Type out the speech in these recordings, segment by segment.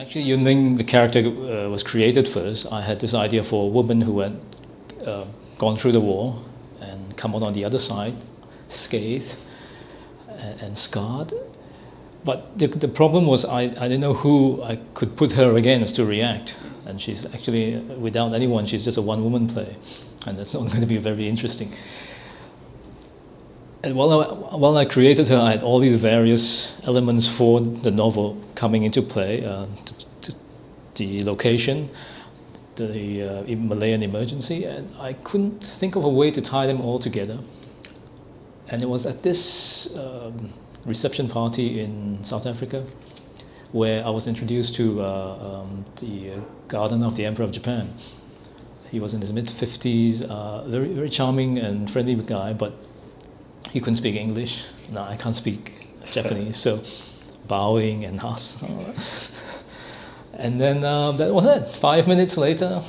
Actually, Yunling, the character, was created first. I had this idea for a woman who had gone through the war and come out on the other side, scathed and scarred. But the problem was I didn't know who I could put her against to react. And she's actually, without anyone, she's just a one-woman play. And that's not going to be very interesting. And while I created her, I had all these various elements for the novel coming into play. The location, the Malayan emergency, and I couldn't think of a way to tie them all together. And it was at this reception party in South Africa where I was introduced to the gardener of the Emperor of Japan. He was in his mid-50s, very, very charming and friendly guy, but he couldn't speak English. No, I can't speak Japanese, so bowing and and then that was it. 5 minutes later,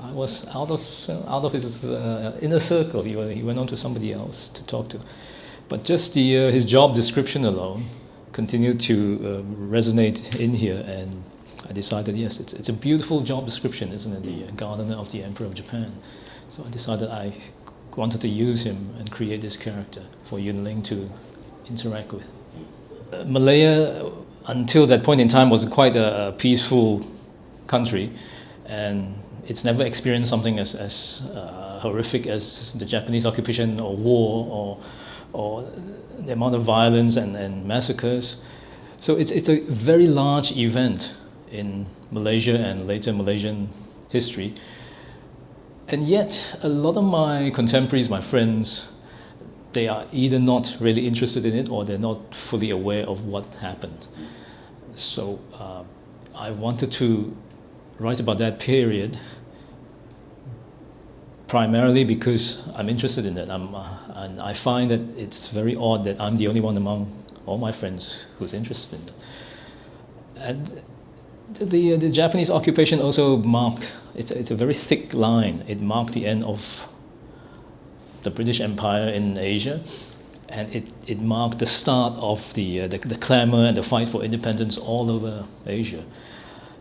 I was out of his inner circle. He went on to somebody else to talk to. But just his job description alone continued to resonate in here, and I decided, yes, it's a beautiful job description, isn't it? The gardener of the Emperor of Japan. So I decided I wanted to use him and create this character for Yunling to interact with. Malaya, until that point in time, was quite a peaceful country, and it's never experienced something as horrific as the Japanese occupation or war or the amount of violence and massacres. So it's a very large event in Malaysia and later Malaysian history. And yet, a lot of my contemporaries, my friends, they are either not really interested in it or they're not fully aware of what happened. So I wanted to write about that period primarily because I'm interested in it. And I find that it's very odd that I'm the only one among all my friends who's interested in it. And the Japanese occupation also marked, it's a very thick line. It marked the end of the British Empire in Asia, and it marked the start of the clamor and the fight for independence all over Asia.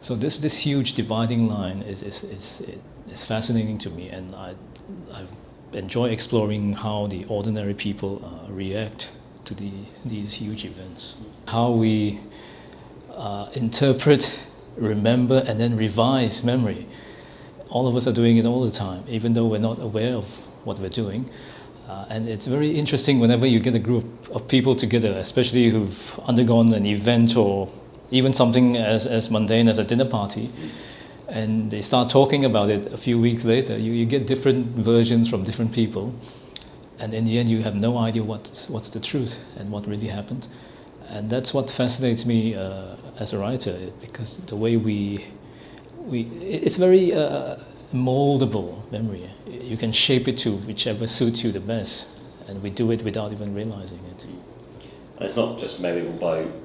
So this huge dividing line is fascinating to me, and I enjoy exploring how the ordinary people react to these huge events. How we interpret, remember, and then revise memory. All of us are doing it all the time, even though we're not aware of what we're doing. And it's very interesting whenever you get a group of people together, especially who've undergone an event or even something as mundane as a dinner party, and they start talking about it a few weeks later. You get different versions from different people, and in the end you have no idea what's the truth and what really happened. And that's what fascinates me as a writer, because the way it's very moldable memory. You can shape it to whichever suits you the best, and we do it without even realizing it. It's not just malleable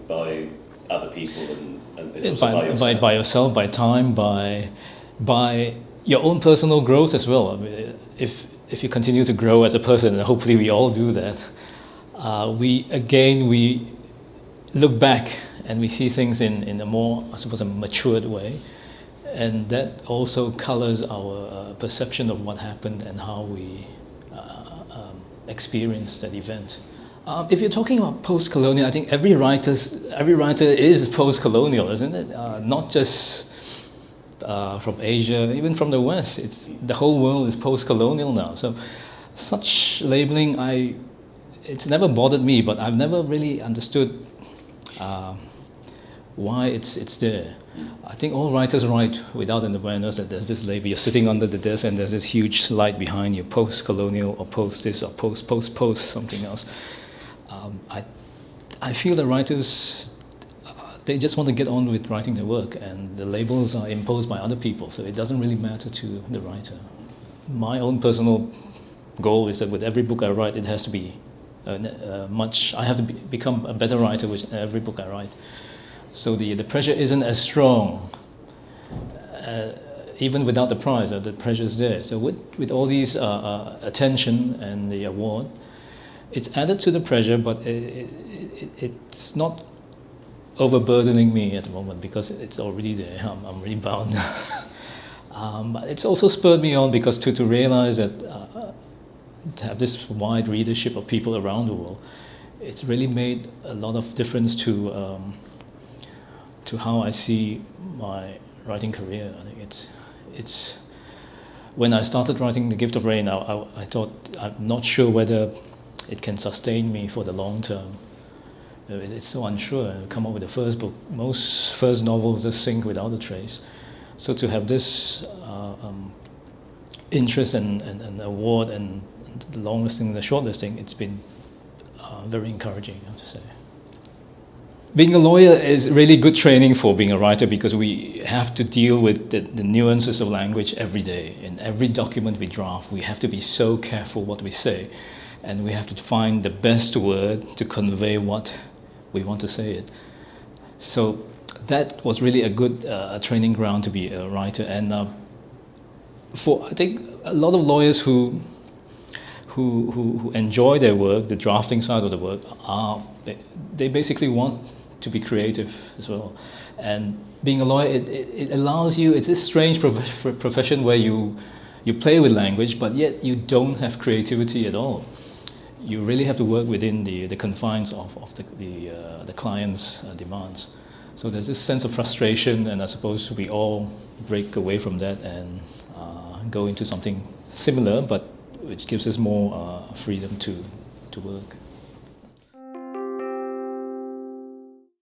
by other people, and it's also by yourself, by time, by your own personal growth as well. I mean, if you continue to grow as a person, and hopefully we all do that, we look back and we see things in a more, I suppose, a matured way, and that also colors our perception of what happened and how we experienced that event. If you're talking about post-colonial, I think every writer is post-colonial, isn't it? Not just from Asia, even from the West. The whole world is post-colonial now. So such labeling, it's never bothered me, but I've never really understood why it's there. I think all writers write without an awareness that there's this label. You're sitting under the desk and there's this huge light behind you, post-colonial or post this or post something else. I feel that writers, they just want to get on with writing their work, and the labels are imposed by other people, so it doesn't really matter to the writer. My own personal goal is that with every book I write, it has to be I have to become a better writer with every book I write. So the pressure isn't as strong, even without the prize. The pressure is there. So with all these attention and the award, it's added to the pressure, but it's not overburdening me at the moment because it's already there. I'm really bound. But it's also spurred me on because to realize that to have this wide readership of people around the world, it's really made a lot of difference to how I see my writing career. I think it's when I started writing The Gift of Rain, I thought I'm not sure whether it can sustain me for the long term. It's so unsure. Come up with the first book. Most first novels just sink without a trace. So to have this interest and award and the longlisting and the shortlisting, it's been very encouraging, I have to say. Being a lawyer is really good training for being a writer because we have to deal with the nuances of language every day. In every document we draft, we have to be so careful what we say, and we have to find the best word to convey what we want to say it. So that was really a good training ground to be a writer. And for I think a lot of lawyers who enjoy their work, the drafting side of the work, they basically want to be creative as well. And being a lawyer, it allows you. It's this strange profession where you play with language, but yet you don't have creativity at all. You really have to work within the confines of the client's demands. So there's this sense of frustration, and I suppose we all break away from that and go into something similar, but which gives us more freedom to work.